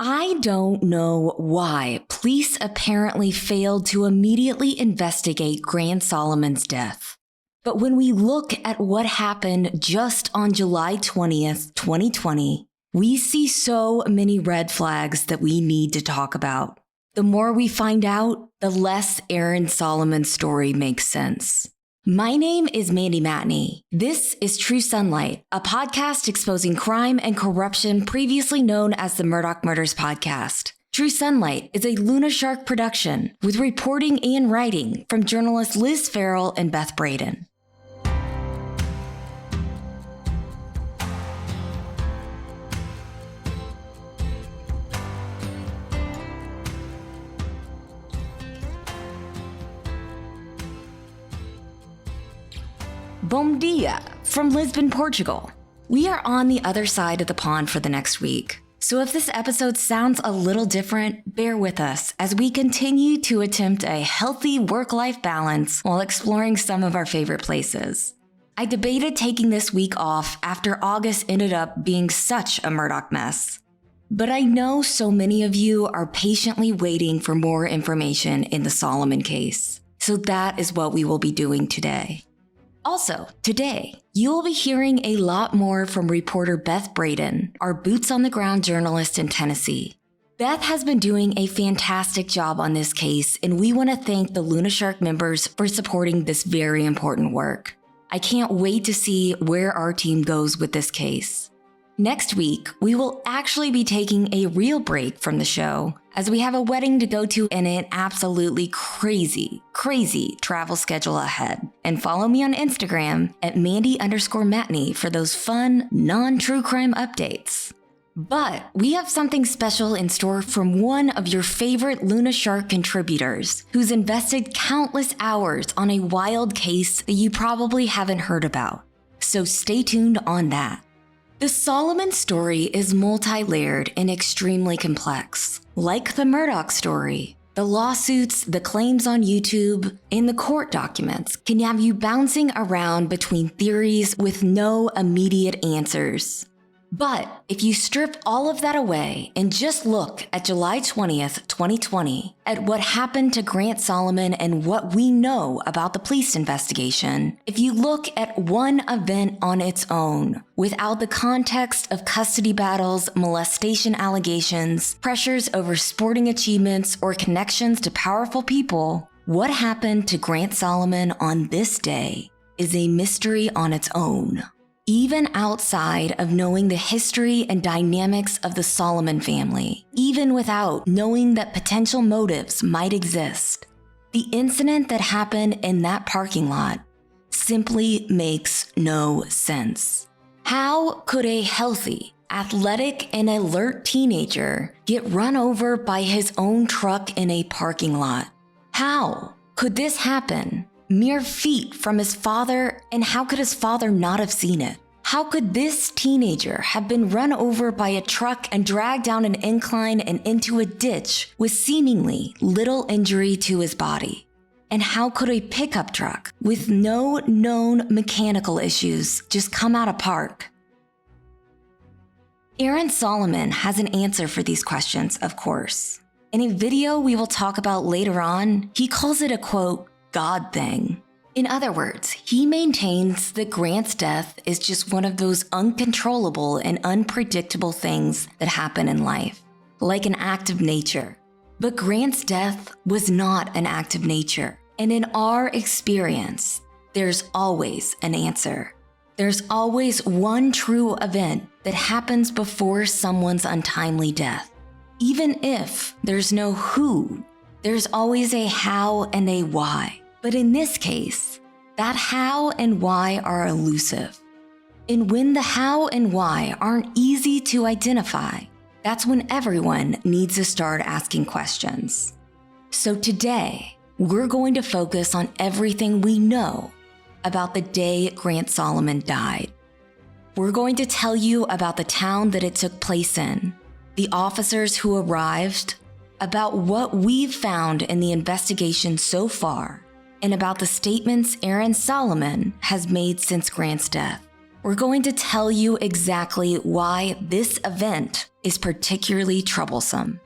I don't know why police apparently failed to immediately investigate Grant Solomon's death. But when we look at what happened just on July 20th, 2020, we see so many red flags that we need to talk about. The more we find out, the less Aaron Solomon's story makes sense. My name is Mandy Matney. This is True Sunlight, a podcast exposing crime and corruption previously known as the Murdaugh Murders Podcast. True Sunlight is a Luna Shark production with reporting and writing from journalists Liz Farrell and Beth Braden. Bom dia from Lisbon, Portugal. We are on the other side of the pond for the next week. So if this episode sounds a little different, bear with us as we continue to attempt a healthy work-life balance while exploring some of our favorite places. I debated taking this week off after August ended up being such a Murdaugh mess. But I know so many of you are patiently waiting for more information in the Solomon case. So that is what we will be doing today. Also, today, you will be hearing a lot more from reporter Beth Braden, our boots-on-the-ground journalist in Tennessee. Beth has been doing a fantastic job on this case, and we want to thank the Luna Shark members for supporting this very important work. I can't wait to see where our team goes with this case. Next week, we will actually be taking a real break from the show as we have a wedding to go to and an absolutely crazy travel schedule ahead. And follow me on Instagram at Mandy_Matney for those fun, non-true crime updates. But we have something special in store from one of your favorite Luna Shark contributors who's invested countless hours on a wild case that you probably haven't heard about. So stay tuned on that. The Solomon story is multi-layered and extremely complex. Like the Murdaugh story, the lawsuits, the claims on YouTube, and the court documents can have you bouncing around between theories with no immediate answers. But if you strip all of that away and just look at July 20th, 2020, at what happened to Grant Solomon and what we know about the police investigation, if you look at one event on its own, without the context of custody battles, molestation allegations, pressures over sporting achievements, or connections to powerful people, what happened to Grant Solomon on this day is a mystery on its own. Even outside of knowing the history and dynamics of the Solomon family, even without knowing that potential motives might exist, the incident that happened in that parking lot simply makes no sense. How could a healthy, athletic, and alert teenager get run over by his own truck in a parking lot? How could this happen? Mere feet from his father, and how could his father not have seen it? How could this teenager have been run over by a truck and dragged down an incline and into a ditch with seemingly little injury to his body? And how could a pickup truck with no known mechanical issues just come out of park? Aaron Solomon has an answer for these questions, of course. In a video we will talk about later on, he calls it a, quote, God thing. In other words, he maintains that Grant's death is just one of those uncontrollable and unpredictable things that happen in life, like an act of nature. But Grant's death was not an act of nature. And in our experience, there's always an answer. There's always one true event that happens before someone's untimely death. Even if there's no who, there's always a how and a why. But in this case, that how and why are elusive. And when the how and why aren't easy to identify, that's when everyone needs to start asking questions. So today, we're going to focus on everything we know about the day Grant Solomon died. We're going to tell you about the town that it took place in, the officers who arrived, about what we've found in the investigation so far, and about the statements Aaron Solomon has made since Grant's death. We're going to tell you exactly why this event is particularly troublesome.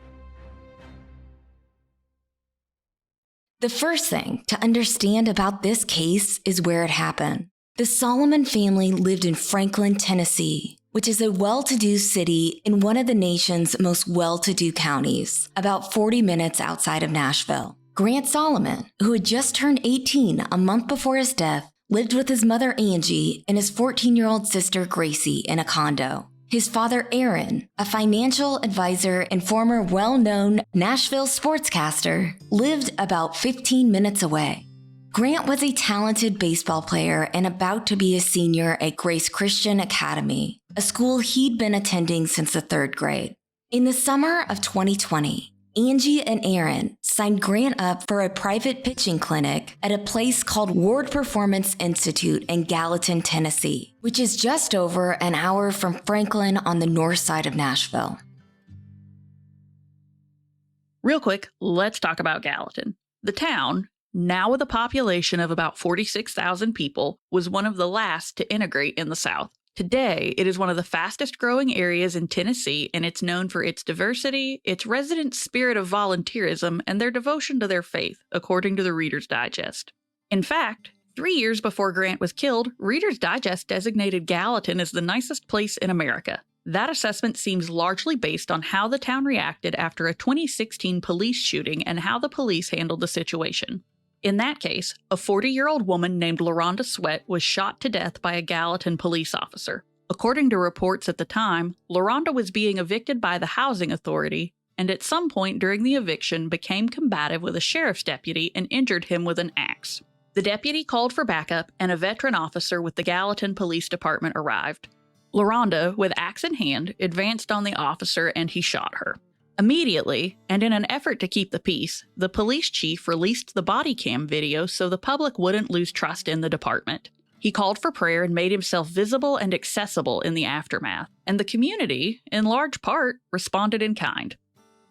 The first thing to understand about this case is where it happened. The Solomon family lived in Franklin, Tennessee, which is a well-to-do city in one of the nation's most well-to-do counties, about 40 minutes outside of Nashville. Grant Solomon, who had just turned 18 a month before his death, lived with his mother Angie and his 14-year-old sister Gracie in a condo. His father Aaron, a financial advisor and former well-known Nashville sportscaster, lived about 15 minutes away. Grant was a talented baseball player and about to be a senior at Grace Christian Academy, a school he'd been attending since the 3rd grade. In the summer of 2020, Angie and Aaron signed Grant up for a private pitching clinic at a place called Ward Performance Institute in Gallatin, Tennessee, which is just over an hour from Franklin on the north side of Nashville. Real quick, let's talk about Gallatin. The town, now with a population of about 46,000 people, was one of the last to integrate in the South. Today, it is one of the fastest growing areas in Tennessee, and it's known for its diversity, its resident spirit of volunteerism, and their devotion to their faith, according to the Reader's Digest. In fact, 3 years before Grant was killed, Reader's Digest designated Gallatin as the nicest place in America. That assessment seems largely based on how the town reacted after a 2016 police shooting and how the police handled the situation. In that case, a 40-year-old woman named LaRonda Sweat was shot to death by a Gallatin police officer. According to reports at the time, LaRonda was being evicted by the housing authority, and at some point during the eviction became combative with a sheriff's deputy and injured him with an axe. The deputy called for backup, and a veteran officer with the Gallatin Police Department arrived. LaRonda, with axe in hand, advanced on the officer and he shot her. Immediately, and in an effort to keep the peace, the police chief released the body cam video so the public wouldn't lose trust in the department. He called for prayer and made himself visible and accessible in the aftermath, and the community, in large part, responded in kind.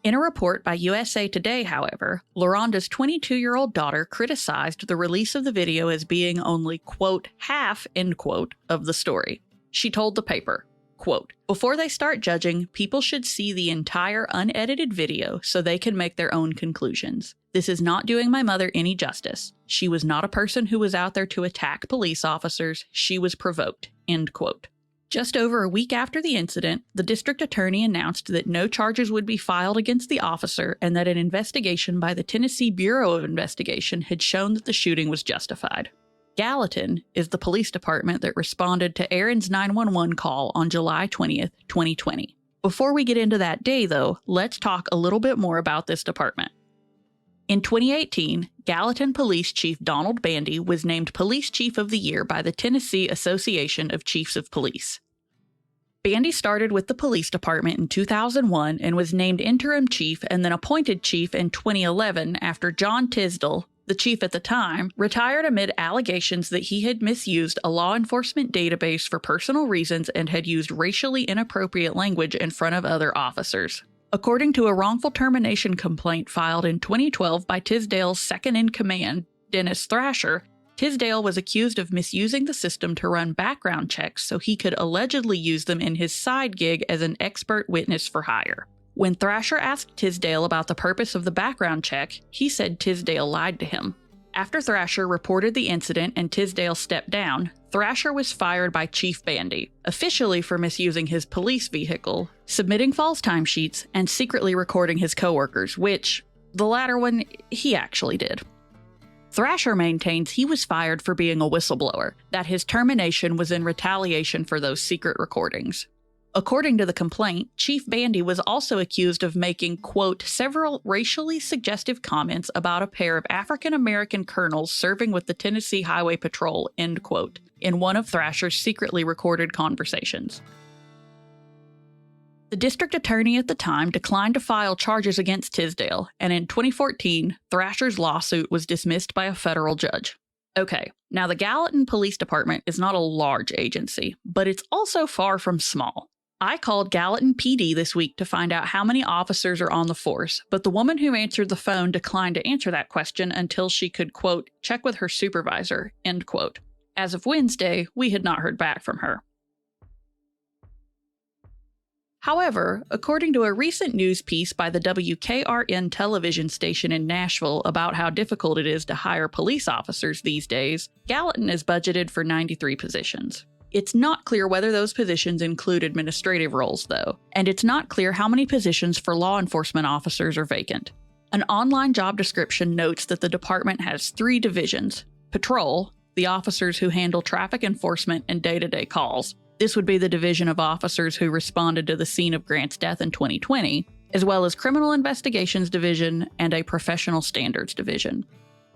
In a report by USA Today, however, LaRonda's 22-year-old daughter criticized the release of the video as being only, quote, half, end quote, of the story. She told the paper, quote, "Before they start judging, people should see the entire unedited video so they can make their own conclusions. This is not doing my mother any justice. She was not a person who was out there to attack police officers. She was provoked," end quote. Just over a week after the incident, the district attorney announced that no charges would be filed against the officer and that an investigation by the Tennessee Bureau of Investigation had shown that the shooting was justified. Gallatin is the police department that responded to Aaron's 911 call on July 20th, 2020. Before we get into that day, though, let's talk a little bit more about this department. In 2018, Gallatin Police Chief Donald Bandy was named Police Chief of the Year by the Tennessee Association of Chiefs of Police. Bandy started with the police department in 2001 and was named interim chief and then appointed chief in 2011 after John Tisdale, the chief at the time, retired amid allegations that he had misused a law enforcement database for personal reasons and had used racially inappropriate language in front of other officers. According to a wrongful termination complaint filed in 2012 by Tisdale's second-in-command, Dennis Thrasher, Tisdale was accused of misusing the system to run background checks so he could allegedly use them in his side gig as an expert witness for hire. When Thrasher asked Tisdale about the purpose of the background check, he said Tisdale lied to him. After Thrasher reported the incident and Tisdale stepped down, Thrasher was fired by Chief Bandy, officially for misusing his police vehicle, submitting false timesheets, and secretly recording his coworkers, which, the latter one, he actually did. Thrasher maintains he was fired for being a whistleblower, that his termination was in retaliation for those secret recordings. According to the complaint, Chief Bandy was also accused of making, quote, several racially suggestive comments about a pair of African-American colonels serving with the Tennessee Highway Patrol, end quote, in one of Thrasher's secretly recorded conversations. The district attorney at the time declined to file charges against Tisdale, and in 2014, Thrasher's lawsuit was dismissed by a federal judge. Okay, now the Gallatin Police Department is not a large agency, but it's also far from small. I called Gallatin PD this week to find out how many officers are on the force, but the woman who answered the phone declined to answer that question until she could, quote, check with her supervisor, end quote. As of Wednesday, we had not heard back from her. However, according to a recent news piece by the WKRN television station in Nashville about how difficult it is to hire police officers these days, Gallatin is budgeted for 93 positions. It's not clear whether those positions include administrative roles, though, and it's not clear how many positions for law enforcement officers are vacant. An online job description notes that the department has 3 divisions: Patrol, the officers who handle traffic enforcement and day-to-day calls. This would be the division of officers who responded to the scene of Grant's death in 2020, as well as Criminal Investigations Division and a Professional Standards Division.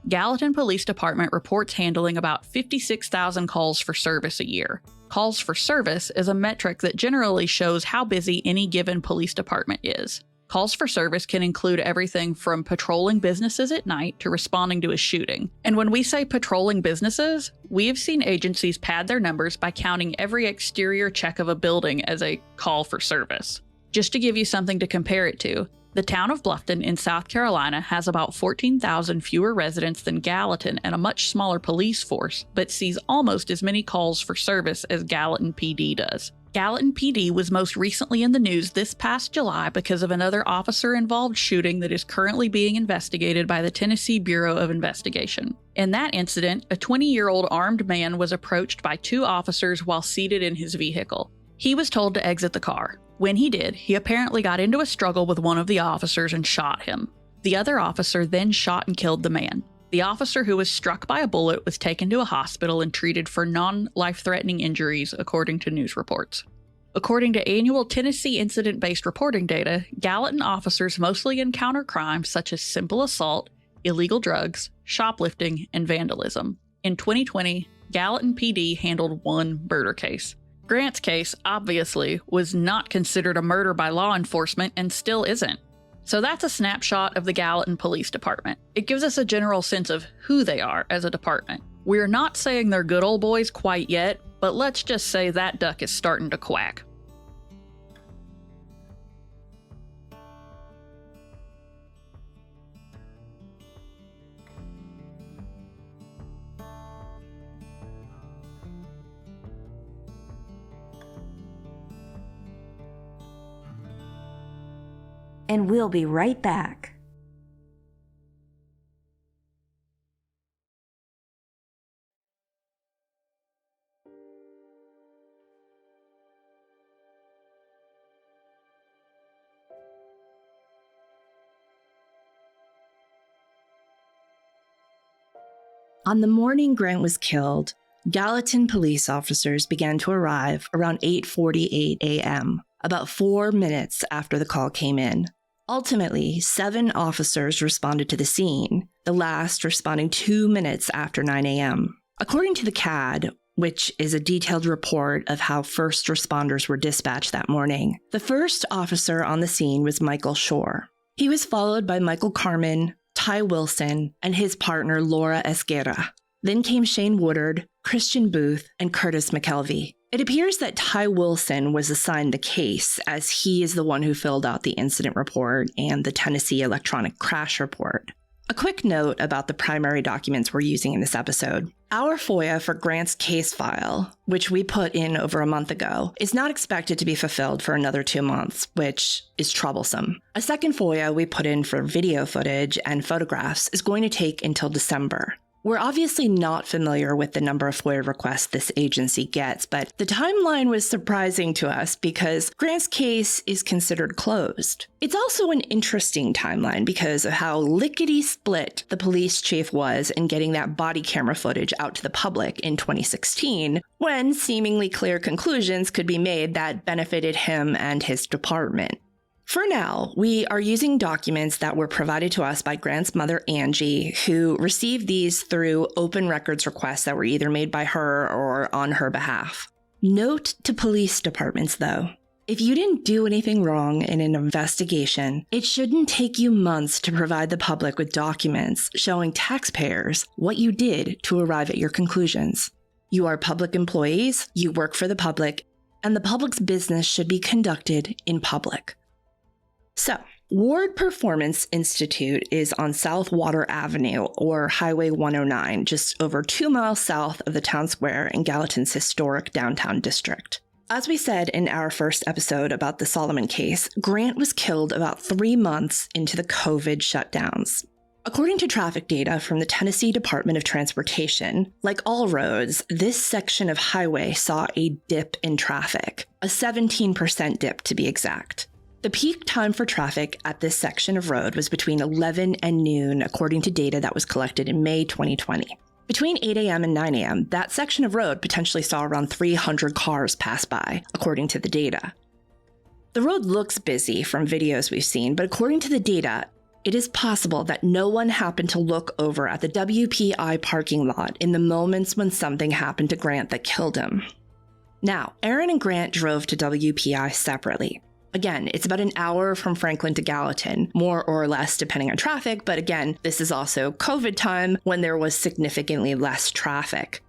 Gallatin Police Department reports handling about 56,000 calls for service a year. Calls for service is a metric that generally shows how busy any given police department is. Calls for service can include everything from patrolling businesses at night to responding to a shooting. And when we say patrolling businesses, we have seen agencies pad their numbers by counting every exterior check of a building as a call for service. Just to give you something to compare it to, the town of Bluffton in South Carolina has about 14,000 fewer residents than Gallatin and a much smaller police force, but sees almost as many calls for service as Gallatin PD does. Gallatin PD was most recently in the news this past July because of another officer-involved shooting that is currently being investigated by the Tennessee Bureau of Investigation. In that incident, a 20-year-old armed man was approached by 2 officers while seated in his vehicle. He was told to exit the car. When he did, he apparently got into a struggle with one of the officers and shot him. The other officer then shot and killed the man. The officer who was struck by a bullet was taken to a hospital and treated for non-life-threatening injuries, according to news reports. According to annual Tennessee incident-based reporting data, Gallatin officers mostly encounter crimes such as simple assault, illegal drugs, shoplifting, and vandalism. In 2020, Gallatin PD handled 1 murder case. Grant's case, obviously, was not considered a murder by law enforcement and still isn't. So that's a snapshot of the Gallatin Police Department. It gives us a general sense of who they are as a department. We're not saying they're good old boys quite yet, but let's just say that duck is starting to quack. And we'll be right back. On the morning Grant was killed, Gallatin police officers began to arrive around 8:48 a.m., about 4 minutes after the call came in. Ultimately, 7 officers responded to the scene, the last responding 2 minutes after 9 a.m. According to the CAD, which is a detailed report of how first responders were dispatched that morning, the first officer on the scene was Michael Shore. He was followed by Michael Carmen, Ty Wilson, and his partner Laura Esguerra. Then came Shane Woodard, Christian Booth, and Curtis McKelvey. It appears that Ty Wilson was assigned the case, as he is the one who filled out the incident report and the Tennessee electronic crash report. A quick note about the primary documents we're using in this episode. Our FOIA for Grant's case file, which we put in over a month ago, is not expected to be fulfilled for another 2 months, which is troublesome. A second FOIA we put in for video footage and photographs is going to take until December. We're obviously not familiar with the number of FOIA requests this agency gets, but the timeline was surprising to us because Grant's case is considered closed. It's also an interesting timeline because of how lickety-split the police chief was in getting that body camera footage out to the public in 2016, when seemingly clear conclusions could be made that benefited him and his department. For now, we are using documents that were provided to us by Grant's mother, Angie, who received these through open records requests that were either made by her or on her behalf. Note to police departments, though. If you didn't do anything wrong in an investigation, it shouldn't take you months to provide the public with documents showing taxpayers what you did to arrive at your conclusions. You are public employees, you work for the public, and the public's business should be conducted in public. So, Ward Performance Institute is on South Water Avenue, or Highway 109, just over 2 miles south of the town square in Gallatin's historic downtown district. As we said in our first episode about the Solomon case, Grant was killed about 3 months into the COVID shutdowns. According to traffic data from the Tennessee Department of Transportation, like all roads, this section of highway saw a dip in traffic, a 17% dip to be exact. The peak time for traffic at this section of road was between 11 and noon, according to data that was collected in May 2020. Between 8 a.m. and 9 a.m., that section of road potentially saw around 300 cars pass by, according to the data. The road looks busy from videos we've seen, but according to the data, it is possible that no one happened to look over at the WPI parking lot in the moments when something happened to Grant that killed him. Now, Aaron and Grant drove to WPI separately. Again, it's about an hour from Franklin to Gallatin, more or less depending on traffic, but again, this is also COVID time when there was significantly less traffic.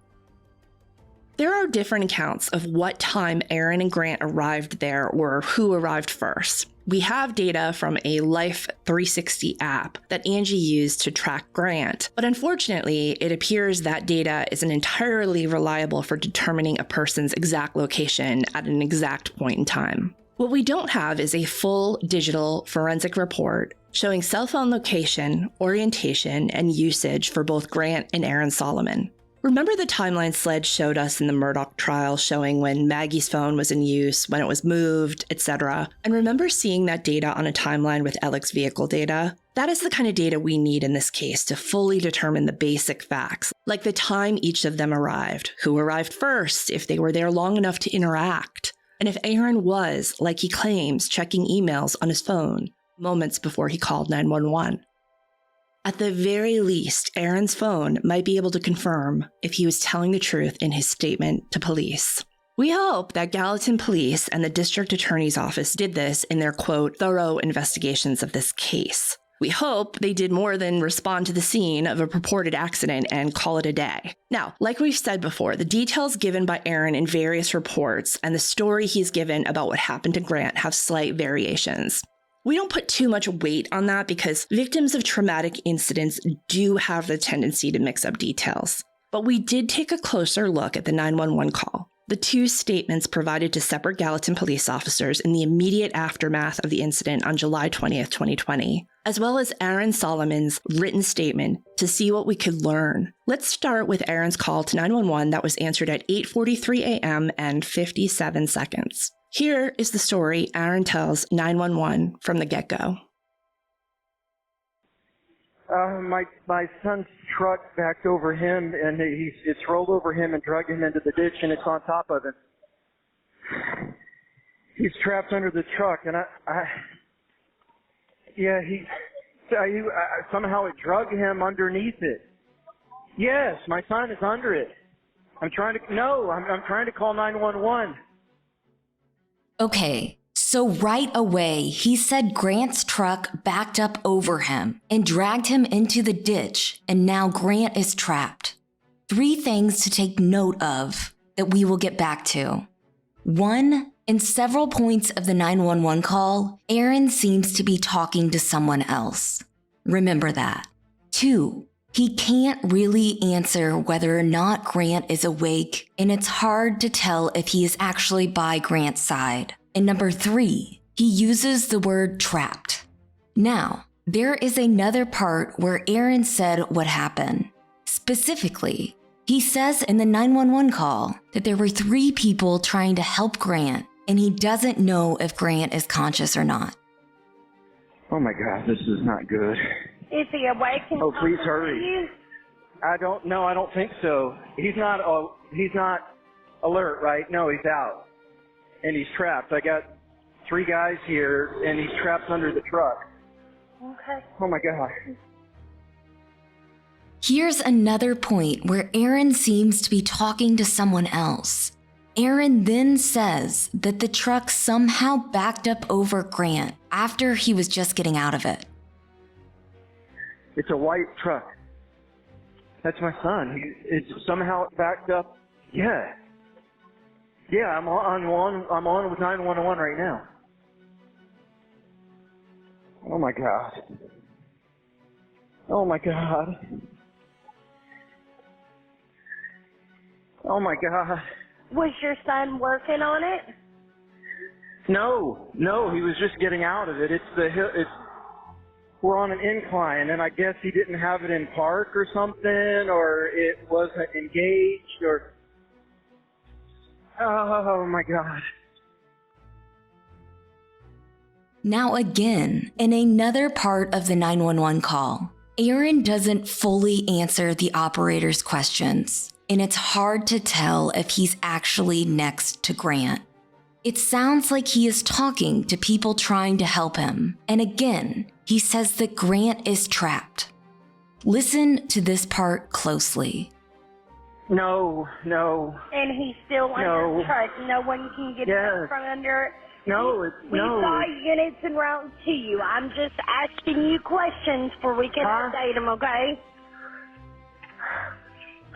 There are different accounts of what time Aaron and Grant arrived there or who arrived first. We have data from a Life 360 app that Angie used to track Grant, but unfortunately, it appears that data isn't entirely reliable for determining a person's exact location at an exact point in time. What we don't have is a full digital forensic report showing cell phone location, orientation, and usage for both Grant and Aaron Solomon. Remember the timeline Sledge showed us in the Murdaugh trial showing when Maggie's phone was in use, when it was moved, etc.? And remember seeing that data on a timeline with Alec's vehicle data? That is the kind of data we need in this case to fully determine the basic facts, like the time each of them arrived, who arrived first, if they were there long enough to interact, and if Aaron was, like he claims, checking emails on his phone moments before he called 911. At the very least, Aaron's phone might be able to confirm if he was telling the truth in his statement to police. We hope that Gallatin Police and the District Attorney's Office did this in their, quote, thorough investigations of this case. We hope they did more than respond to the scene of a purported accident and call it a day. Now, like we've said before, the details given by Aaron in various reports and the story he's given about what happened to Grant have slight variations. We don't put too much weight on that because victims of traumatic incidents do have the tendency to mix up details. But we did take a closer look at the 911 call, the two statements provided to separate Gallatin police officers in the immediate aftermath of the incident on July 20th, 2020, as well as Aaron Solomon's written statement to see what we could learn. Let's start with Aaron's call to 911 that was answered at 8:43 a.m. and 57 seconds. Here is the story Aaron tells 911 from the get-go. My son's truck backed over him, and it's rolled over him and dragged him into the ditch, and it's on top of him. He's trapped under the truck, and somehow it dragged him underneath it. Yes, my son is under it. I'm trying to call 911. Okay, so right away, he said Grant's truck backed up over him and dragged him into the ditch, and now Grant is trapped. 3 things to take note of that we will get back to. 1, in several points of the 911 call, Aaron seems to be talking to someone else. Remember that. 2, he can't really answer whether or not Grant is awake, and it's hard to tell if he is actually by Grant's side. And number 3, he uses the word trapped. Now, there is another part where Aaron said what happened. Specifically, he says in the 911 call that there were 3 people trying to help Grant, and he doesn't know if Grant is conscious or not. Oh my God, this is not good. Is he awake? Oh, please hurry. I don't think so. He's not alert, right? No, he's out. And he's trapped. I got 3 guys here, and he's trapped under the truck. Okay. Oh my God. Here's another point where Aaron seems to be talking to someone else. Aaron then says that the truck somehow backed up over Grant after he was just getting out of it. It's a white truck. That's my son. It's somehow backed up. Yeah. Yeah, I'm on with 911 right now. Oh my God. Oh my God. Oh my God. Was your son working on it? No, he was just getting out of it. It's the hill. We're on an incline, and I guess he didn't have it in park or something, or it wasn't engaged, or... Oh, my God. Now again, in another part of the 911 call, Aaron doesn't fully answer the operator's questions, and it's hard to tell if he's actually next to Grant. It sounds like he is talking to people trying to help him, and again, he says that Grant is trapped. Listen to this part closely. No. And he's still under truck. No one can get out from under it. We saw units en route to you. I'm just asking you questions for we can update them, okay?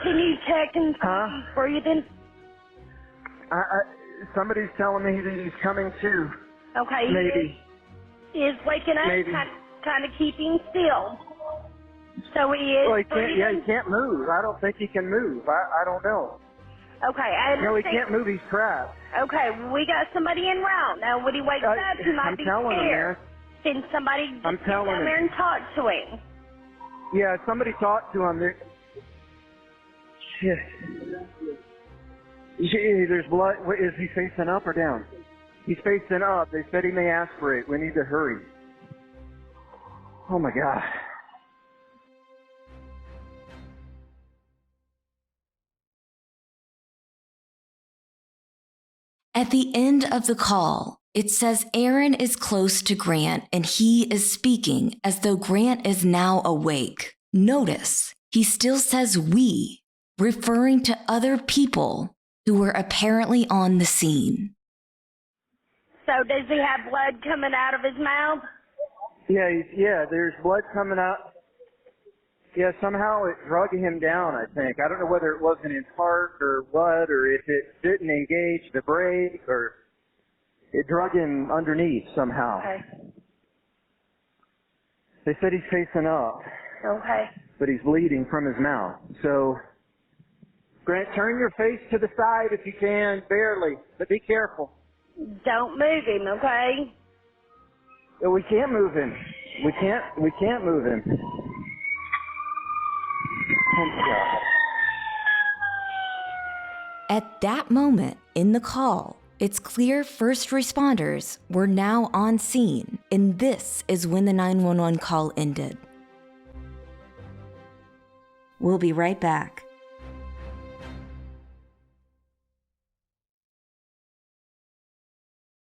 Can you check and see if he's breathing? Somebody's telling me that he's coming to. Okay. Maybe. He is waking up, Maybe. kind of keeping still. So he is breathing? He can't move. I don't think he can move. I don't know. Okay, I understand. No, he can't move. He's trapped. Okay, we got somebody en route. Now, when he wakes up, he might be scared. Can somebody get down there and talk to him? Yeah, somebody talk to him. Shit. There's blood. Is he facing up or down? He's facing up. They said he may aspirate. We need to hurry. Oh, my God. At the end of the call, it says Aaron is close to Grant and he is speaking as though Grant is now awake. Notice, he still says we, referring to other people who were apparently on the scene. So does he have blood coming out of his mouth? Yeah, there's blood coming out. Yeah, somehow it drug him down, I think. I don't know whether it wasn't in park or what, or if it didn't engage the brake, or it drug him underneath somehow. Okay. They said he's facing up. Okay. But he's bleeding from his mouth. So, Grant, turn your face to the side if you can, barely, but be careful. Don't move him, okay? We can't move him. We can't move him. Oh my God. At that moment in the call, it's clear first responders were now on scene, and this is when the 911 call ended. We'll be right back.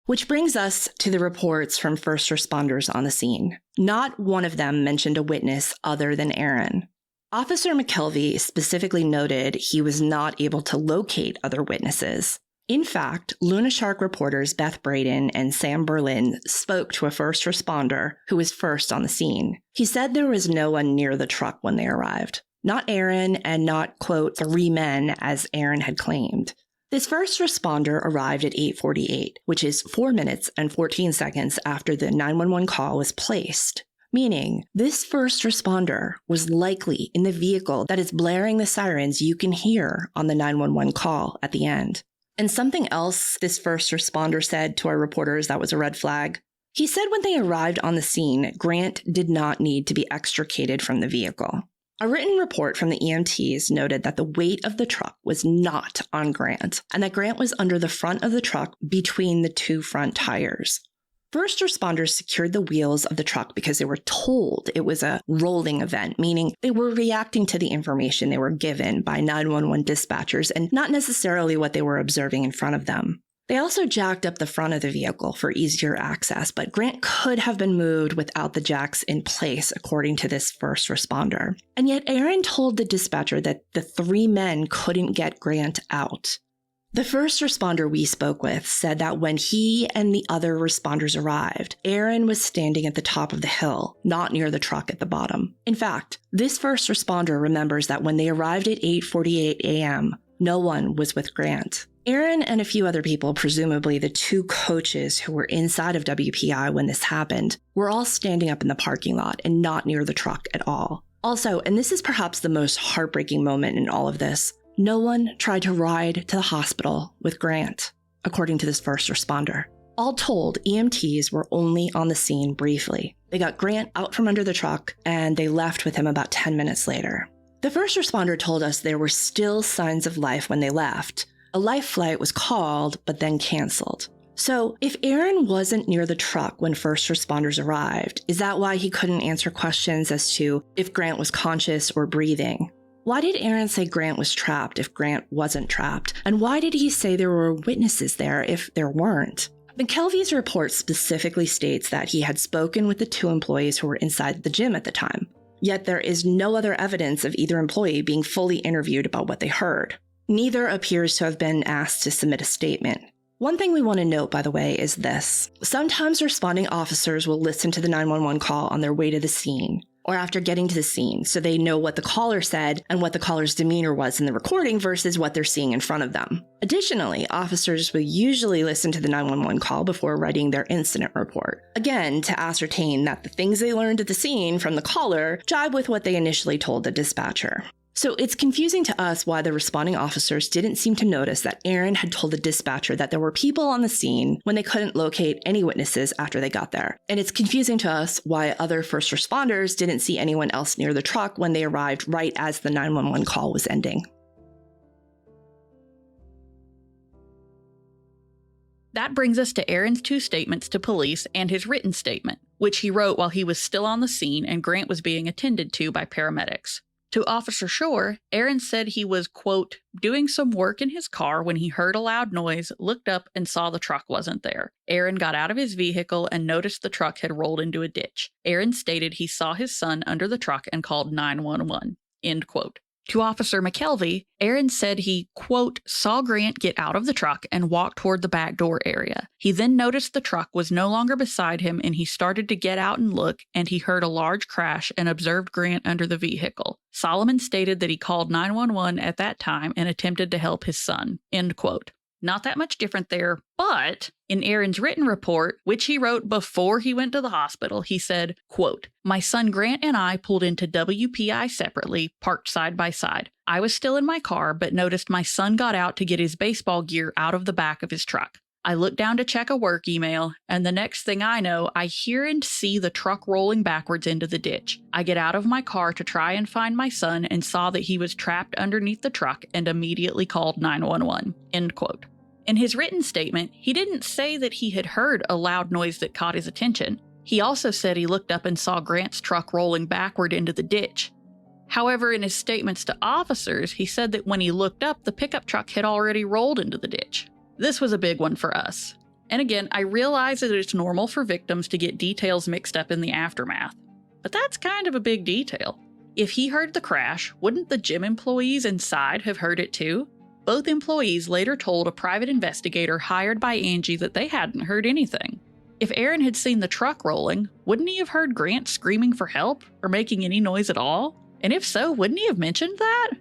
Which brings us to the reports from first responders on the scene. Not one of them mentioned a witness other than Aaron. Officer McKelvey specifically noted he was not able to locate other witnesses. In fact, Luna Shark reporters Beth Braden and Sam Berlin spoke to a first responder who was first on the scene. He said there was no one near the truck when they arrived. Not Aaron and not, quote, 3 men as Aaron had claimed. This first responder arrived at 8:48, which is 4 minutes and 14 seconds after the 911 call was placed. Meaning, this first responder was likely in the vehicle that is blaring the sirens you can hear on the 911 call at the end. And something else this first responder said to our reporters that was a red flag. He said when they arrived on the scene, Grant did not need to be extricated from the vehicle. A written report from the EMTs noted that the weight of the truck was not on Grant, and that Grant was under the front of the truck between the 2 front tires. First responders secured the wheels of the truck because they were told it was a rolling event, meaning they were reacting to the information they were given by 911 dispatchers and not necessarily what they were observing in front of them. They also jacked up the front of the vehicle for easier access, but Grant could have been moved without the jacks in place, according to this first responder. And yet Aaron told the dispatcher that the 3 men couldn't get Grant out. The first responder we spoke with said that when he and the other responders arrived, Aaron was standing at the top of the hill, not near the truck at the bottom. In fact, this first responder remembers that when they arrived at 8:48 a.m., no one was with Grant. Aaron and a few other people, presumably the 2 coaches who were inside of WPI when this happened, were all standing up in the parking lot and not near the truck at all. Also, and this is perhaps the most heartbreaking moment in all of this, No one tried to ride to the hospital with Grant, according to this first responder. All told, EMTs were only on the scene briefly. They got Grant out from under the truck, and they left with him about 10 minutes later. The first responder told us there were still signs of life when they left. A life flight was called, but then canceled. So, if Aaron wasn't near the truck when first responders arrived, is that why he couldn't answer questions as to if Grant was conscious or breathing? Why did Aaron say Grant was trapped if Grant wasn't trapped? And why did he say there were witnesses there if there weren't? McKelvey's report specifically states that he had spoken with the 2 employees who were inside the gym at the time. Yet there is no other evidence of either employee being fully interviewed about what they heard. Neither appears to have been asked to submit a statement. One thing we want to note, by the way, is this. Sometimes responding officers will listen to the 911 call on their way to the scene, or after getting to the scene, so they know what the caller said and what the caller's demeanor was in the recording versus what they're seeing in front of them. Additionally, officers will usually listen to the 911 call before writing their incident report, again, to ascertain that the things they learned at the scene from the caller jibe with what they initially told the dispatcher. So it's confusing to us why the responding officers didn't seem to notice that Aaron had told the dispatcher that there were people on the scene when they couldn't locate any witnesses after they got there. And it's confusing to us why other first responders didn't see anyone else near the truck when they arrived right as the 911 call was ending. That brings us to Aaron's 2 statements to police and his written statement, which he wrote while he was still on the scene and Grant was being attended to by paramedics. To Officer Shore, Aaron said he was, quote, doing some work in his car when he heard a loud noise, looked up, and saw the truck wasn't there. Aaron got out of his vehicle and noticed the truck had rolled into a ditch. Aaron stated he saw his son under the truck and called 911, end quote. To Officer McKelvey, Aaron said he, quote, saw Grant get out of the truck and walk toward the back door area. He then noticed the truck was no longer beside him and he started to get out and look, and he heard a large crash and observed Grant under the vehicle. Solomon stated that he called 911 at that time and attempted to help his son, end quote. Not that much different there, but in Aaron's written report, which he wrote before he went to the hospital, he said, quote, my son Grant and I pulled into WPI separately, parked side by side. I was still in my car, but noticed my son got out to get his baseball gear out of the back of his truck. I looked down to check a work email, and the next thing I know, I hear and see the truck rolling backwards into the ditch. I get out of my car to try and find my son and saw that he was trapped underneath the truck and immediately called 911, end quote. In his written statement, he didn't say that he had heard a loud noise that caught his attention. He also said he looked up and saw Grant's truck rolling backward into the ditch. However, in his statements to officers, he said that when he looked up, the pickup truck had already rolled into the ditch. This was a big one for us. And again, I realize that it's normal for victims to get details mixed up in the aftermath, but that's kind of a big detail. If he heard the crash, wouldn't the gym employees inside have heard it too? Both employees later told a private investigator hired by Angie that they hadn't heard anything. If Aaron had seen the truck rolling, wouldn't he have heard Grant screaming for help or making any noise at all? And if so, wouldn't he have mentioned that?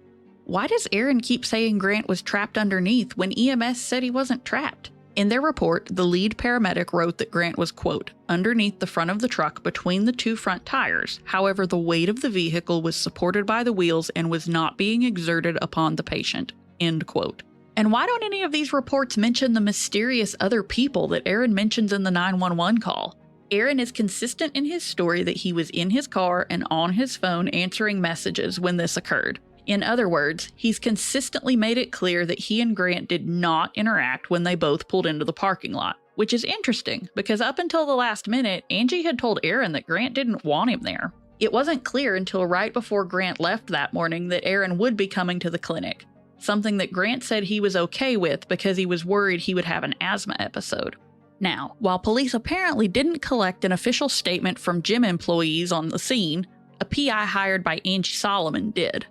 Why does Aaron keep saying Grant was trapped underneath when EMS said he wasn't trapped? In their report, the lead paramedic wrote that Grant was, quote, underneath the front of the truck between the 2 front tires. However, the weight of the vehicle was supported by the wheels and was not being exerted upon the patient, end quote. And why don't any of these reports mention the mysterious other people that Aaron mentions in the 911 call? Aaron is consistent in his story that he was in his car and on his phone answering messages when this occurred. In other words, he's consistently made it clear that he and Grant did not interact when they both pulled into the parking lot, which is interesting because up until the last minute, Angie had told Aaron that Grant didn't want him there. It wasn't clear until right before Grant left that morning that Aaron would be coming to the clinic, something that Grant said he was okay with because he was worried he would have an asthma episode. Now, while police apparently didn't collect an official statement from gym employees on the scene, a PI hired by Angie Solomon did.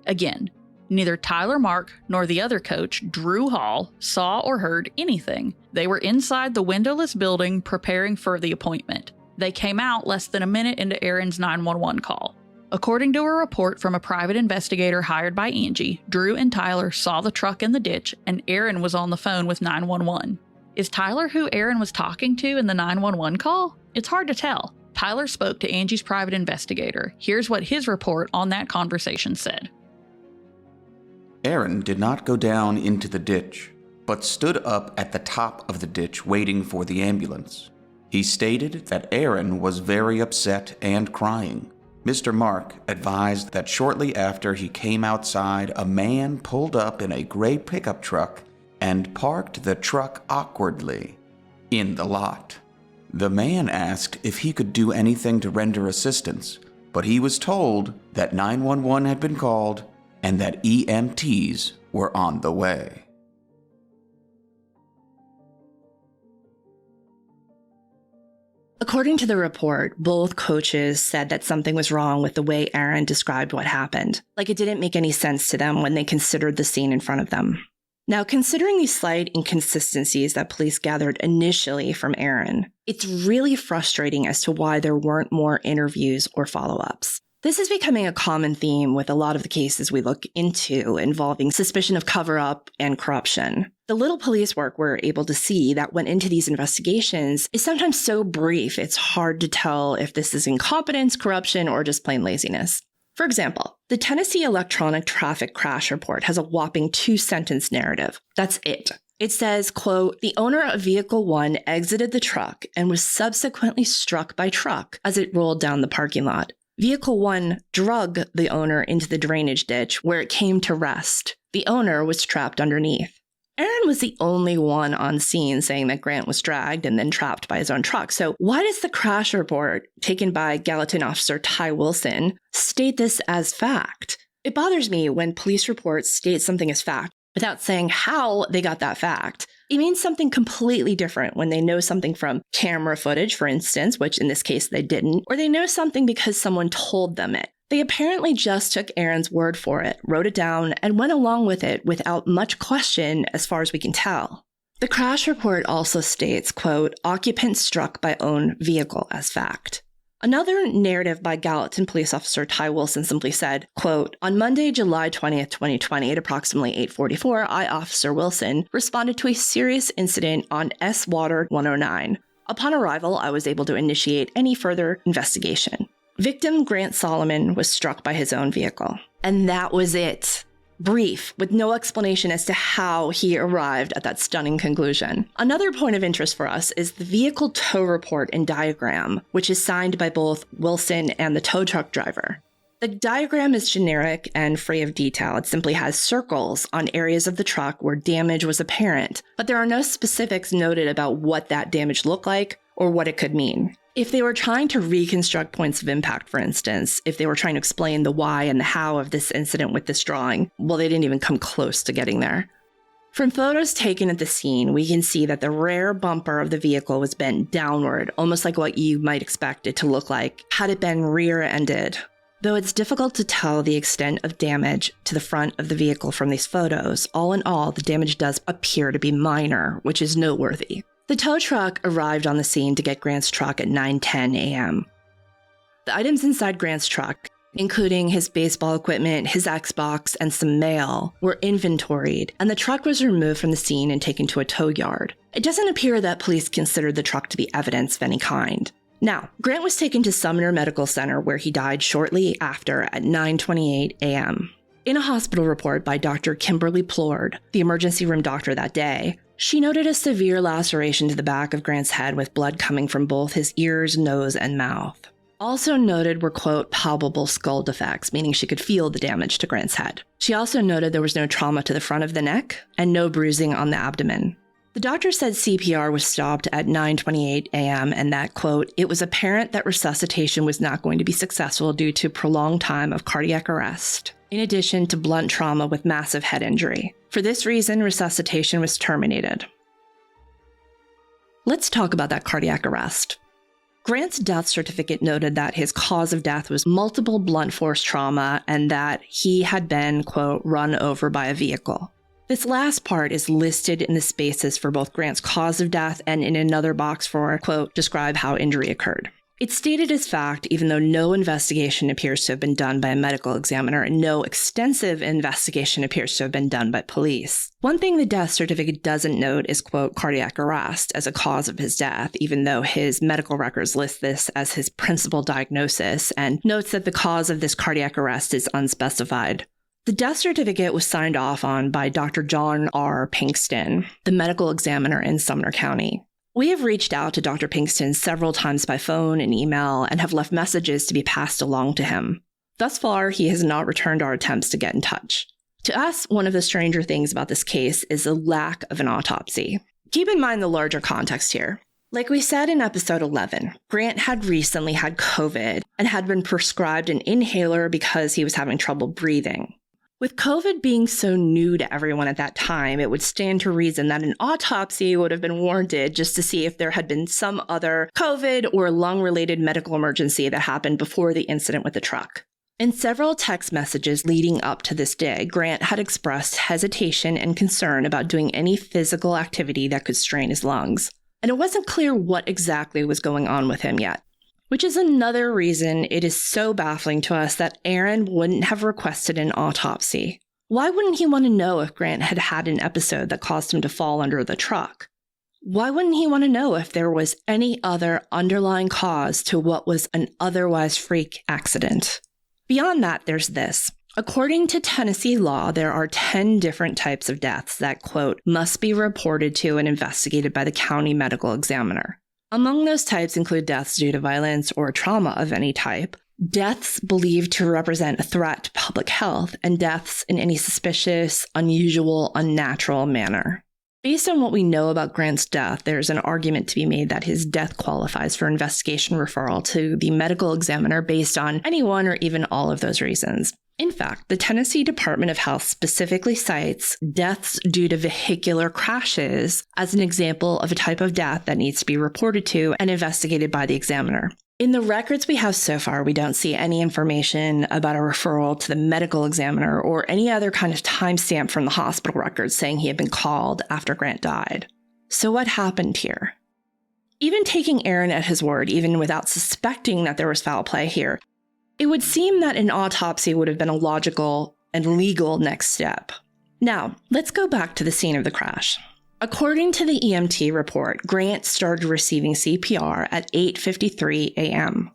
Again, neither Tyler Mark nor the other coach, Drew Hall, saw or heard anything. They were inside the windowless building preparing for the appointment. They came out less than a minute into Aaron's 911 call. According to a report from a private investigator hired by Angie, Drew and Tyler saw the truck in the ditch and Aaron was on the phone with 911. Is Tyler who Aaron was talking to in the 911 call? It's hard to tell. Tyler spoke to Angie's private investigator. Here's what his report on that conversation said. Aaron did not go down into the ditch, but stood up at the top of the ditch waiting for the ambulance. He stated that Aaron was very upset and crying. Mr. Mark advised that shortly after he came outside, a man pulled up in a gray pickup truck and parked the truck awkwardly in the lot. The man asked if he could do anything to render assistance, but he was told that 911 had been called and that EMTs were on the way. According to the report, both coaches said that something was wrong with the way Aaron described what happened. Like it didn't make any sense to them when they considered the scene in front of them. Now, considering these slight inconsistencies that police gathered initially from Aaron, it's really frustrating as to why there weren't more interviews or follow-ups. This is becoming a common theme with a lot of the cases we look into involving suspicion of cover-up and corruption. The little police work we're able to see that went into these investigations is sometimes so brief it's hard to tell if this is incompetence, corruption, or just plain laziness. For example, the Tennessee Electronic Traffic Crash Report has a whopping 2-sentence narrative. That's it. It says, quote, "The owner of Vehicle 1 exited the truck and was subsequently struck by truck as it rolled down the parking lot. Vehicle 1 drug the owner into the drainage ditch where it came to rest. The owner was trapped underneath." Aaron was the only one on scene saying that Grant was dragged and then trapped by his own truck. So why does the crash report taken by Gallatin officer Ty Wilson state this as fact? It bothers me when police reports state something as fact without saying how they got that fact. It means something completely different when they know something from camera footage, for instance, which in this case they didn't, or they know something because someone told them it. They apparently just took Aaron's word for it, wrote it down, and went along with it without much question as far as we can tell. The crash report also states, quote, "Occupant struck by own vehicle" as fact. Another narrative by Gallatin police officer Ty Wilson simply said, quote, "On Monday, July 20th, 2020, at approximately 8:44, I, Officer Wilson, responded to a serious incident on S. Water 109. Upon arrival, I was able to initiate any further investigation. Victim Grant Solomon was struck by his own vehicle." And that was it. Brief, with no explanation as to how he arrived at that stunning conclusion. Another point of interest for us is the vehicle tow report and diagram, which is signed by both Wilson and the tow truck driver. The diagram is generic and free of detail. It simply has circles on areas of the truck where damage was apparent, but there are no specifics noted about what that damage looked like or what it could mean. If they were trying to reconstruct points of impact, for instance, if they were trying to explain the why and the how of this incident with this drawing, well, they didn't even come close to getting there. From photos taken at the scene, we can see that the rear bumper of the vehicle was bent downward, almost like what you might expect it to look like had it been rear-ended. Though it's difficult to tell the extent of damage to the front of the vehicle from these photos, all in all, the damage does appear to be minor, which is noteworthy. The tow truck arrived on the scene to get Grant's truck at 9:10 a.m. The items inside Grant's truck, including his baseball equipment, his Xbox, and some mail, were inventoried, and the truck was removed from the scene and taken to a tow yard. It doesn't appear that police considered the truck to be evidence of any kind. Now, Grant was taken to Sumner Medical Center, where he died shortly after at 9:28 a.m. In a hospital report by Dr. Kimberly Plord, the emergency room doctor that day, she noted a severe laceration to the back of Grant's head with blood coming from both his ears, nose, and mouth. Also noted were, quote, palpable skull defects, meaning she could feel the damage to Grant's head. She also noted there was no trauma to the front of the neck and no bruising on the abdomen. The doctor said CPR was stopped at 9:28 a.m. and that, quote, it was apparent that resuscitation was not going to be successful due to prolonged time of cardiac arrest, in addition to blunt trauma with massive head injury. For this reason, resuscitation was terminated. Let's talk about that cardiac arrest. Grant's death certificate noted that his cause of death was multiple blunt force trauma and that he had been, quote, run over by a vehicle. This last part is listed in the spaces for both Grant's cause of death and in another box for, quote, describe how injury occurred. It's stated as fact, even though no investigation appears to have been done by a medical examiner and no extensive investigation appears to have been done by police. One thing the death certificate doesn't note is, quote, cardiac arrest as a cause of his death, even though his medical records list this as his principal diagnosis and notes that the cause of this cardiac arrest is unspecified. The death certificate was signed off on by Dr. John R. Pinkston, the medical examiner in Sumner County. We have reached out to Dr. Pinkston several times by phone and email and have left messages to be passed along to him. Thus far, he has not returned our attempts to get in touch. To us, one of the stranger things about this case is the lack of an autopsy. Keep in mind the larger context here. Like we said in episode 11, Grant had recently had COVID and had been prescribed an inhaler because he was having trouble breathing. With COVID being so new to everyone at that time, it would stand to reason that an autopsy would have been warranted just to see if there had been some other COVID or lung-related medical emergency that happened before the incident with the truck. In several text messages leading up to this day, Grant had expressed hesitation and concern about doing any physical activity that could strain his lungs. And it wasn't clear what exactly was going on with him yet. Which is another reason it is so baffling to us that Aaron wouldn't have requested an autopsy. Why wouldn't he want to know if Grant had had an episode that caused him to fall under the truck? Why wouldn't he want to know if there was any other underlying cause to what was an otherwise freak accident? Beyond that, there's this. According to Tennessee law, there are 10 different types of deaths that, quote, must be reported to and investigated by the county medical examiner. Among those types include deaths due to violence or trauma of any type, deaths believed to represent a threat to public health, and deaths in any suspicious, unusual, unnatural manner. Based on what we know about Grant's death, there's an argument to be made that his death qualifies for investigation referral to the medical examiner based on any one or even all of those reasons. In fact, the Tennessee Department of Health specifically cites deaths due to vehicular crashes as an example of a type of death that needs to be reported to and investigated by the examiner. In the records we have so far, we don't see any information about a referral to the medical examiner or any other kind of timestamp from the hospital records saying he had been called after Grant died. So what happened here? Even taking Aaron at his word, even without suspecting that there was foul play here, it would seem that an autopsy would have been a logical and legal next step. Now, let's go back to the scene of the crash. According to the EMT report, Grant started receiving CPR at 8:53 a.m.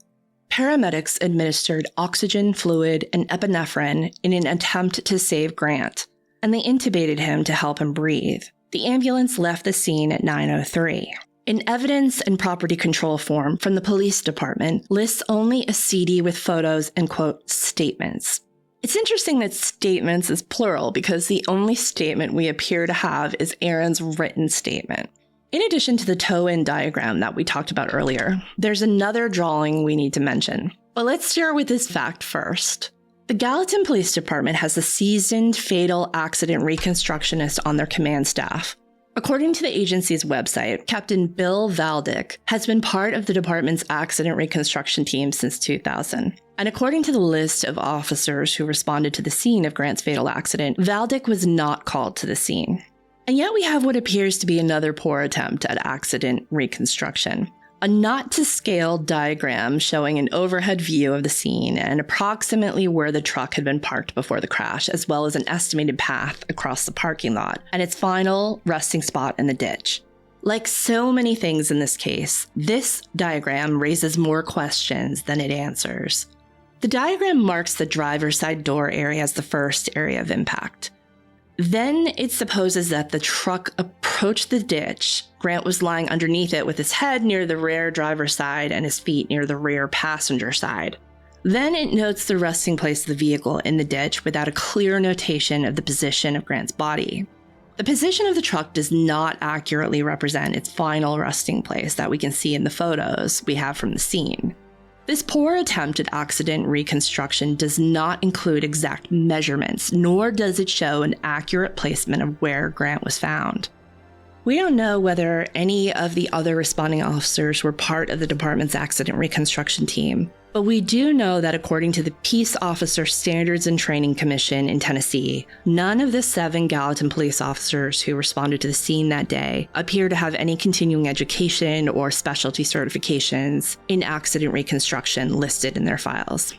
Paramedics administered oxygen, fluid, and epinephrine in an attempt to save Grant, and they intubated him to help him breathe. The ambulance left the scene at 9:03. An evidence and property control form from the police department lists only a CD with photos and, quote, statements. It's interesting that statements is plural because the only statement we appear to have is Aaron's written statement. In addition to the toe-in diagram that we talked about earlier, there's another drawing we need to mention. But let's start with this fact first. The Gallatin Police Department has a seasoned fatal accident reconstructionist on their command staff. According to the agency's website, Captain Bill Valdick has been part of the department's accident reconstruction team since 2000. And according to the list of officers who responded to the scene of Grant's fatal accident, Valdick was not called to the scene. And yet we have what appears to be another poor attempt at accident reconstruction. A not-to-scale diagram showing an overhead view of the scene and approximately where the truck had been parked before the crash, as well as an estimated path across the parking lot and its final resting spot in the ditch. Like so many things in this case, this diagram raises more questions than it answers. The diagram marks the driver's side door area as the first area of impact. Then it supposes that the truck approached the ditch. Grant was lying underneath it with his head near the rear driver's side and his feet near the rear passenger side. Then it notes the resting place of the vehicle in the ditch without a clear notation of the position of Grant's body. The position of the truck does not accurately represent its final resting place that we can see in the photos we have from the scene. This poor attempt at accident reconstruction does not include exact measurements, nor does it show an accurate placement of where Grant was found. We don't know whether any of the other responding officers were part of the department's accident reconstruction team, but we do know that according to the Peace Officer Standards and Training Commission in Tennessee, none of the 7 Gallatin police officers who responded to the scene that day appear to have any continuing education or specialty certifications in accident reconstruction listed in their files.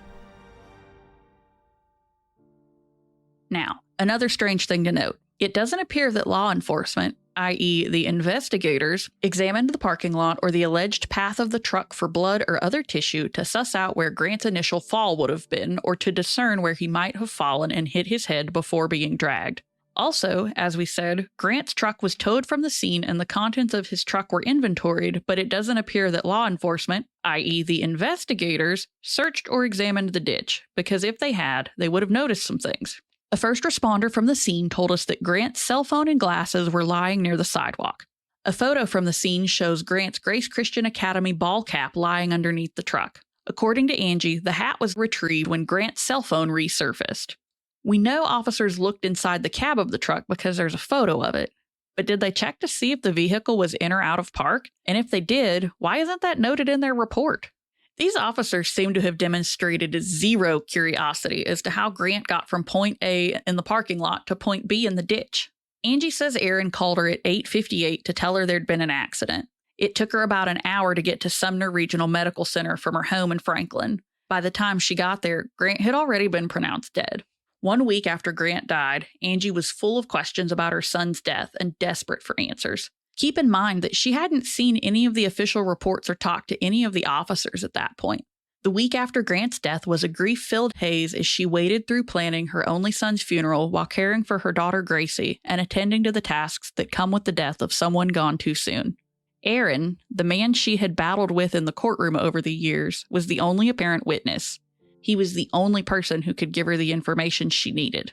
Now, another strange thing to note. It doesn't appear that law enforcement, i.e. the investigators, examined the parking lot or the alleged path of the truck for blood or other tissue to suss out where Grant's initial fall would have been or to discern where he might have fallen and hit his head before being dragged. Also, as we said, Grant's truck was towed from the scene and the contents of his truck were inventoried, but it doesn't appear that law enforcement, i.e. the investigators, searched or examined the ditch, because if they had, they would have noticed some things. A first responder from the scene told us that Grant's cell phone and glasses were lying near the sidewalk. A photo from the scene shows Grant's Grace Christian Academy ball cap lying underneath the truck. According to Angie, the hat was retrieved when Grant's cell phone resurfaced. We know officers looked inside the cab of the truck because there's a photo of it. But did they check to see if the vehicle was in or out of park? And if they did, why isn't that noted in their report? These officers seem to have demonstrated zero curiosity as to how Grant got from point A in the parking lot to point B in the ditch. Angie says Aaron called her at 8:58 to tell her there'd been an accident. It took her about an hour to get to Sumner Regional Medical Center from her home in Franklin. By the time she got there, Grant had already been pronounced dead. 1 week after Grant died, Angie was full of questions about her son's death and desperate for answers. Keep in mind that she hadn't seen any of the official reports or talked to any of the officers at that point. The week after Grant's death was a grief-filled haze as she waded through planning her only son's funeral while caring for her daughter Gracie and attending to the tasks that come with the death of someone gone too soon. Aaron, the man she had battled with in the courtroom over the years, was the only apparent witness. He was the only person who could give her the information she needed.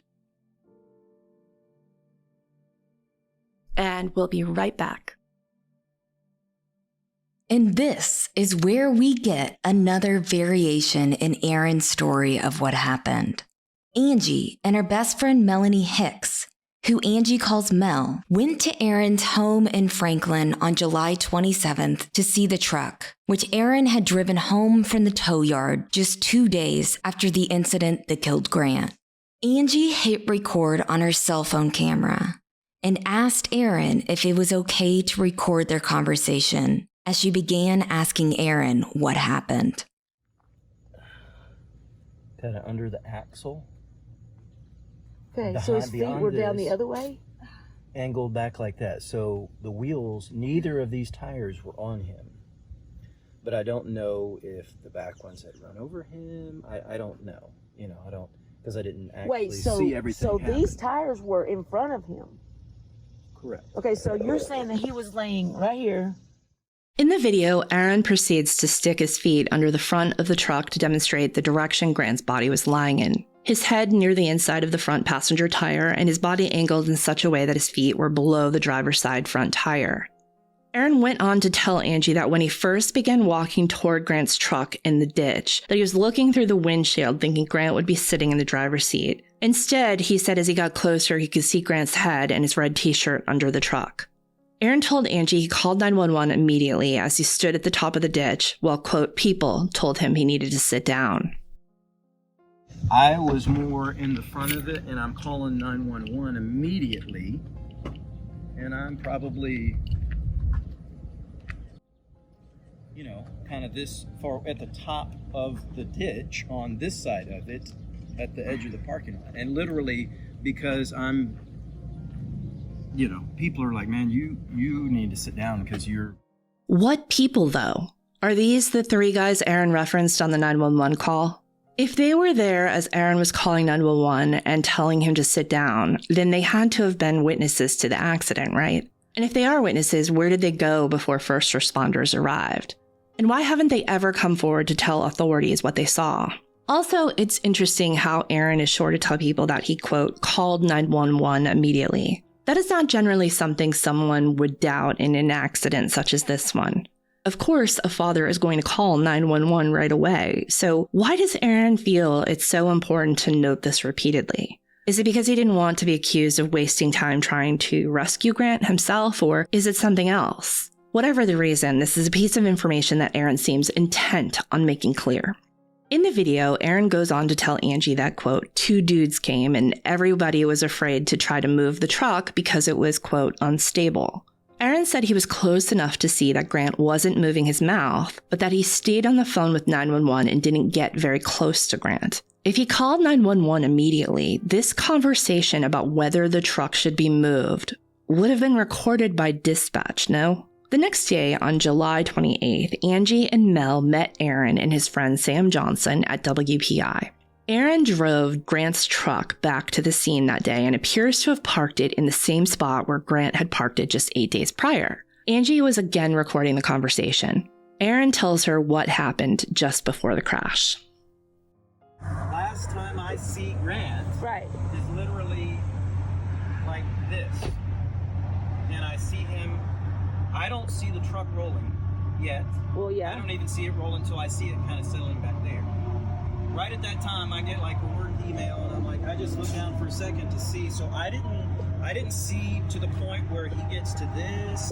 And we'll be right back. And this is where we get another variation in Aaron's story of what happened. Angie and her best friend Melanie Hicks, who Angie calls Mel, went to Aaron's home in Franklin on July 27th to see the truck, which Aaron had driven home from the tow yard just 2 days after the incident that killed Grant. Angie hit record on her cell phone camera and asked Aaron if it was okay to record their conversation as she began asking Aaron what happened. Kind of under the axle. Okay, so his feet were down the other way? Angled back like that. So the wheels, neither of these tires were on him. But I don't know if the back ones had run over him. I don't know. I don't, because I didn't actually see everything so happen. These tires were in front of him? Correct. Okay, so you're saying that he was laying right here. In the video, Aaron proceeds to stick his feet under the front of the truck to demonstrate the direction Grant's body was lying in. His head near the inside of the front passenger tire and his body angled in such a way that his feet were below the driver's side front tire. Aaron went on to tell Angie that when he first began walking toward Grant's truck in the ditch, that he was looking through the windshield thinking Grant would be sitting in the driver's seat. Instead, he said as he got closer, he could see Grant's head and his red t-shirt under the truck. Aaron told Angie he called 911 immediately as he stood at the top of the ditch while, quote, people told him he needed to sit down. I was more in the front of it, and I'm calling 911 immediately, and I'm probably, kind of this far at the top of the ditch on this side of it at the edge of the parking lot. And literally, because I'm, people are like, man, you need to sit down because you're... What people, though? Are these the three guys Aaron referenced on the 911 call? If they were there as Aaron was calling 911 and telling him to sit down, then they had to have been witnesses to the accident, right? And if they are witnesses, where did they go before first responders arrived? And why haven't they ever come forward to tell authorities what they saw? Also, it's interesting how Aaron is sure to tell people that he, quote, called 911 immediately. That is not generally something someone would doubt in an accident such as this one. Of course, a father is going to call 911 right away. So why does Aaron feel it's so important to note this repeatedly? Is it because he didn't want to be accused of wasting time trying to rescue Grant himself, or is it something else? Whatever the reason, this is a piece of information that Aaron seems intent on making clear. In the video, Aaron goes on to tell Angie that, quote, 2 dudes came and everybody was afraid to try to move the truck because it was, quote, unstable. Aaron said he was close enough to see that Grant wasn't moving his mouth, but that he stayed on the phone with 911 and didn't get very close to Grant. If he called 911 immediately, this conversation about whether the truck should be moved would have been recorded by dispatch, no? The next day, on July 28th, Angie and Mel met Aaron and his friend Sam Johnson at WPI. Aaron drove Grant's truck back to the scene that day and appears to have parked it in the same spot where Grant had parked it just 8 days prior. Angie was again recording the conversation. Aaron tells her what happened just before the crash. Last time I see Grant is literally like this. And I see him, I don't see the truck rolling yet. Well, yeah. I don't even see it roll until I see it kind of settling back there. Right at that time, I get like a word email, and I'm like, I just look down for a second to see. So I didn't see to the point where he gets to this.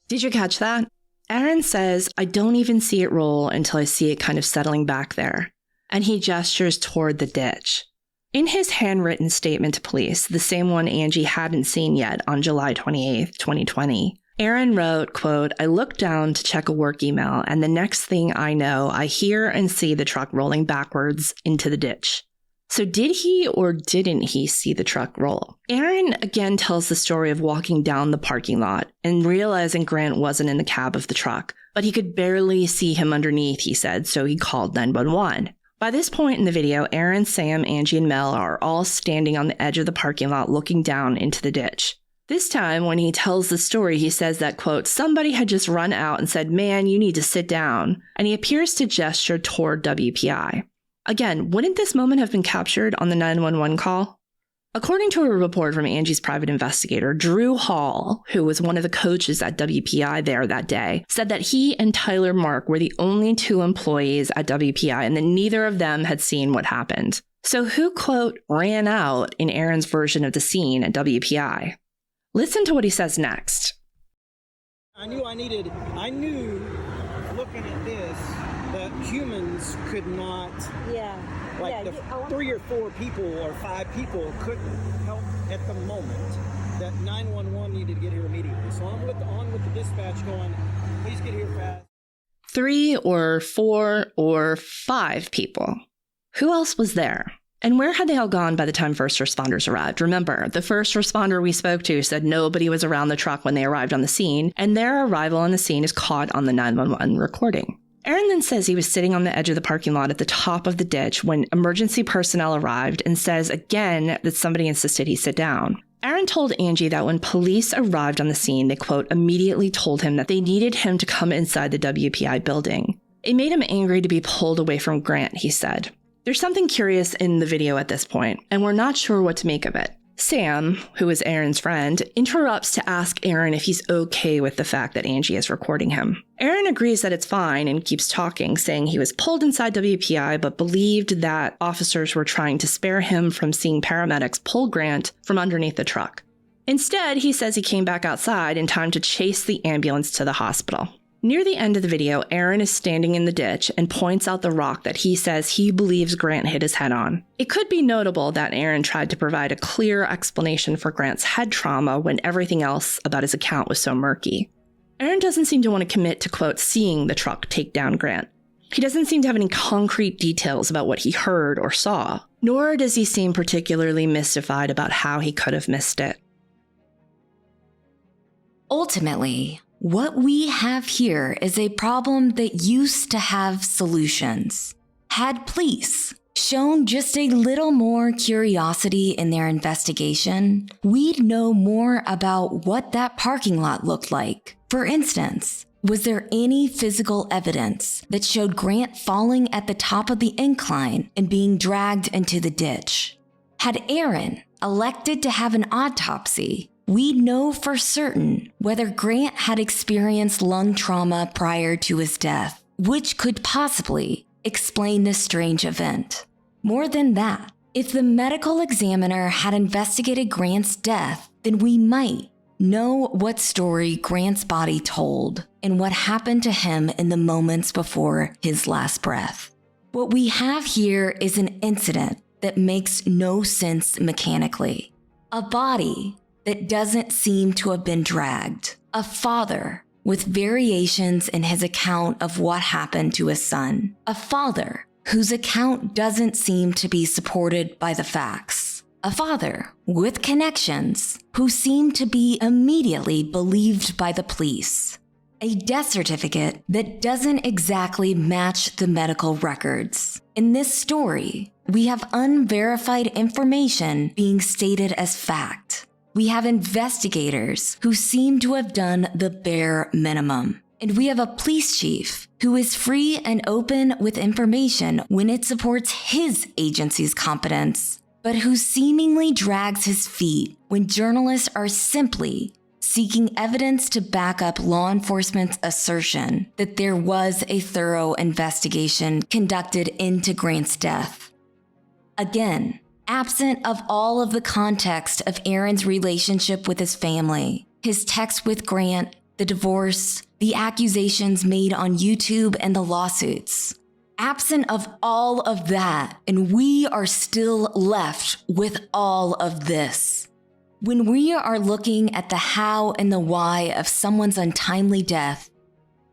Did you catch that? Aaron says, I don't even see it roll until I see it kind of settling back there. And he gestures toward the ditch. In his handwritten statement to police, the same one Angie hadn't seen yet on July 28th, 2020, Aaron wrote, quote, I look down to check a work email, and the next thing I know, I hear and see the truck rolling backwards into the ditch. So did he or didn't he see the truck roll? Aaron again tells the story of walking down the parking lot and realizing Grant wasn't in the cab of the truck, but he could barely see him underneath, he said, so he called 911. By this point in the video, Aaron, Sam, Angie, and Mel are all standing on the edge of the parking lot looking down into the ditch. This time, when he tells the story, he says that, quote, somebody had just run out and said, man, you need to sit down, and he appears to gesture toward WPI. Again, wouldn't this moment have been captured on the 911 call? According to a report from Angie's private investigator, Drew Hall, who was one of the coaches at WPI there that day, said that he and Tyler Mark were the only two employees at WPI and that neither of them had seen what happened. So who, quote, ran out in Aaron's version of the scene at WPI? Listen to what he says next. I knew looking at this that humans could not, the 3 or 4 people or 5 people couldn't help at the moment, that 911 needed to get here immediately. So I'm on with the dispatch going, please get here fast. 3 or 4 or 5 people. Who else was there? And where had they all gone by the time first responders arrived? Remember, the first responder we spoke to said nobody was around the truck when they arrived on the scene, and their arrival on the scene is caught on the 911 recording. Aaron then says he was sitting on the edge of the parking lot at the top of the ditch when emergency personnel arrived and says again that somebody insisted he sit down. Aaron told Angie that when police arrived on the scene, they, quote, immediately told him that they needed him to come inside the WPI building. It made him angry to be pulled away from Grant, he said. There's something curious in the video at this point, and we're not sure what to make of it. Sam, who is Aaron's friend, interrupts to ask Aaron if he's okay with the fact that Angie is recording him. Aaron agrees that it's fine and keeps talking, saying he was pulled inside WPI but believed that officers were trying to spare him from seeing paramedics pull Grant from underneath the truck. Instead, he says he came back outside in time to chase the ambulance to the hospital. Near the end of the video, Aaron is standing in the ditch and points out the rock that he says he believes Grant hit his head on. It could be notable that Aaron tried to provide a clear explanation for Grant's head trauma when everything else about his account was so murky. Aaron doesn't seem to want to commit to, quote, seeing the truck take down Grant. He doesn't seem to have any concrete details about what he heard or saw, nor does he seem particularly mystified about how he could have missed it. Ultimately, what we have here is a problem that used to have solutions. Had police shown just a little more curiosity in their investigation, we'd know more about what that parking lot looked like. For instance, was there any physical evidence that showed Grant falling at the top of the incline and being dragged into the ditch? Had Aaron elected to have an autopsy, we'd know for certain whether Grant had experienced lung trauma prior to his death, which could possibly explain this strange event. More than that, if the medical examiner had investigated Grant's death, then we might know what story Grant's body told and what happened to him in the moments before his last breath. What we have here is an incident that makes no sense mechanically. A body that doesn't seem to have been dragged. A father with variations in his account of what happened to his son. A father whose account doesn't seem to be supported by the facts. A father with connections who seemed to be immediately believed by the police. A death certificate that doesn't exactly match the medical records. In this story, we have unverified information being stated as fact. We have investigators who seem to have done the bare minimum. And we have a police chief who is free and open with information when it supports his agency's competence, but who seemingly drags his feet when journalists are simply seeking evidence to back up law enforcement's assertion that there was a thorough investigation conducted into Grant's death. Again, absent of all of the context of Aaron's relationship with his family, his text with Grant, the divorce, the accusations made on YouTube, and the lawsuits. Absent of all of that, and we are still left with all of this. When we are looking at the how and the why of someone's untimely death,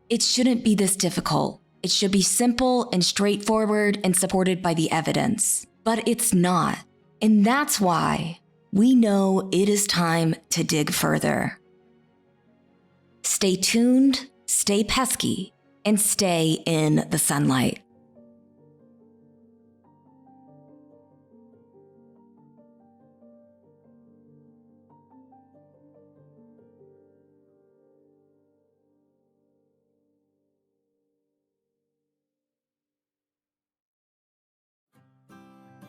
it shouldn't be this difficult. It should be simple and straightforward and supported by the evidence. But it's not. And that's why we know it is time to dig further. Stay tuned, stay pesky, and stay in the sunlight.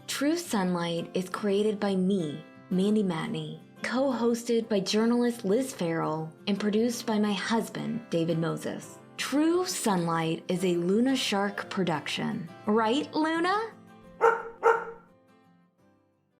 True Sunlight is created by me, Mandy Matney, co-hosted by journalist Liz Farrell, and produced by my husband, David Moses. True Sunlight is a Luna Shark production. Right, Luna?